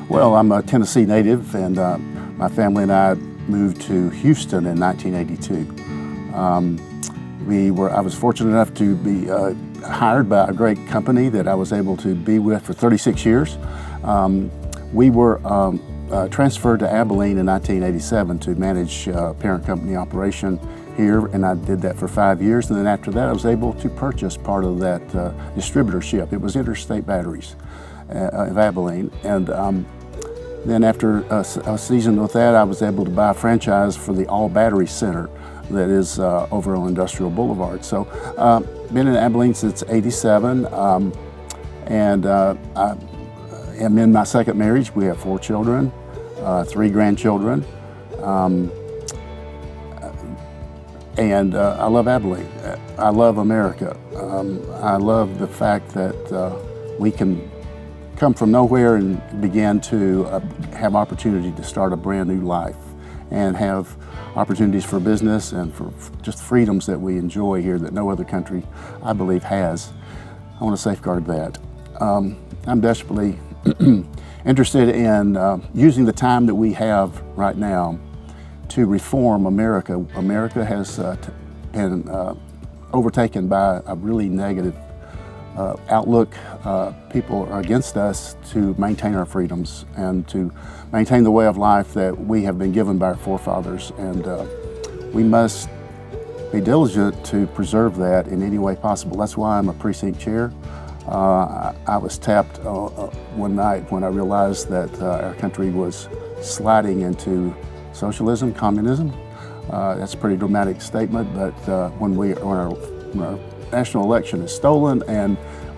Well, I'm a Tennessee native, and my family and I moved to Houston in 1982. I was fortunate enough to be hired by a great company that I was able to be with for 36 years. We were transferred to Abilene in 1987 to manage parent company operation here, and I did that for 5 years. And then after that, I was able to purchase part of that distributorship. It was Interstate Batteries of Abilene. And then after a season with that, I was able to buy a franchise for the All Battery Center that is over on Industrial Boulevard. So been in Abilene since '87, and I am in my second marriage. We have 4 children, 3 grandchildren, and I love Abilene. I love America. I love the fact that we can come from nowhere and begin to have opportunity to start a brand new life and have opportunities for business and for just freedoms that we enjoy here that no other country, I believe, has. I want to safeguard that. I'm desperately interested in using the time that we have right now to reform America. America has been overtaken by a really negative outlook. People are against us to maintain our freedoms and to maintain the way of life that we have been given by our forefathers, and we must be diligent to preserve that in any way possible. That's why I'm a precinct chair. I was tapped one night when I realized that our country was sliding into socialism, communism. That's a pretty dramatic statement, but when our national election is stolen and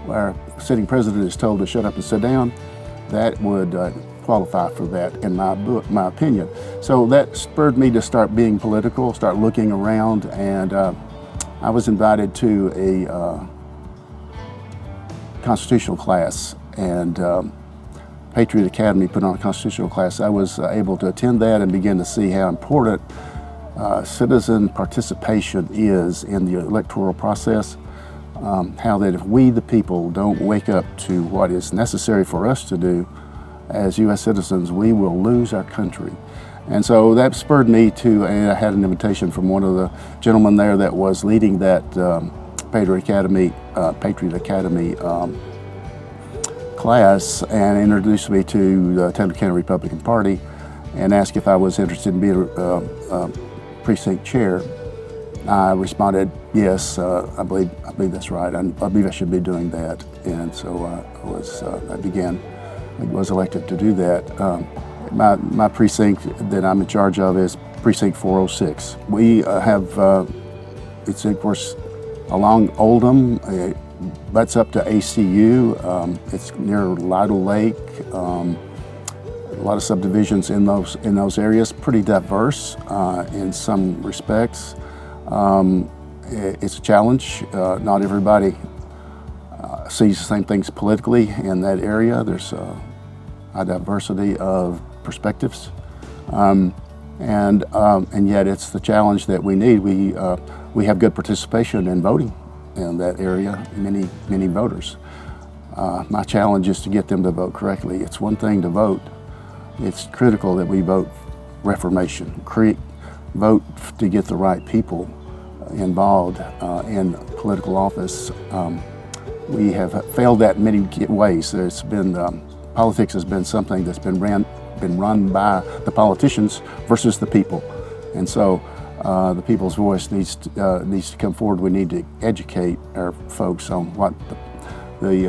our sitting president is told to shut up and sit down, that would qualify for that in my opinion. So that spurred me to start being political, start looking around, and I was invited to a constitutional class, and Patriot Academy put on a constitutional class. I was able to attend that and begin to see how important citizen participation is in the electoral process. How that if we, the people, don't wake up to what is necessary for us to do as U.S. citizens, we will lose our country. And so that spurred me to, and I had an invitation from one of the gentlemen there that was leading that Patriot Academy class, and introduced me to the Tennessee County Republican Party and asked if I was interested in being a precinct chair. I responded, yes, I believe that's right. I believe I should be doing that. And so I was elected to do that. My precinct that I'm in charge of is Precinct 406. We have, it's of course along Oldham, it butts up to ACU. It's near Lytle Lake. A lot of subdivisions in those areas, pretty diverse in some respects. It's a challenge. Not everybody sees the same things politically in that area. There's a diversity of perspectives, and yet it's the challenge that we need. We have good participation in voting in that area. Many voters. My challenge is to get them to vote correctly. It's one thing to vote. It's critical that we vote reformation. Vote to get the right people involved in political office. We have failed that in many ways. There's been politics has been something that's been run by the politicians versus the people, and so the people's voice needs to come forward. We need to educate our folks on what the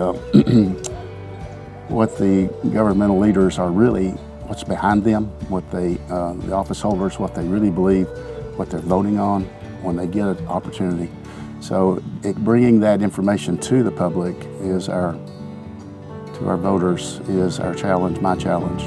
governmental leaders are really, what's behind them, what the office holders, what they really believe, what they're voting on when they get an opportunity. So bringing that information to the public to our voters is our challenge, my challenge.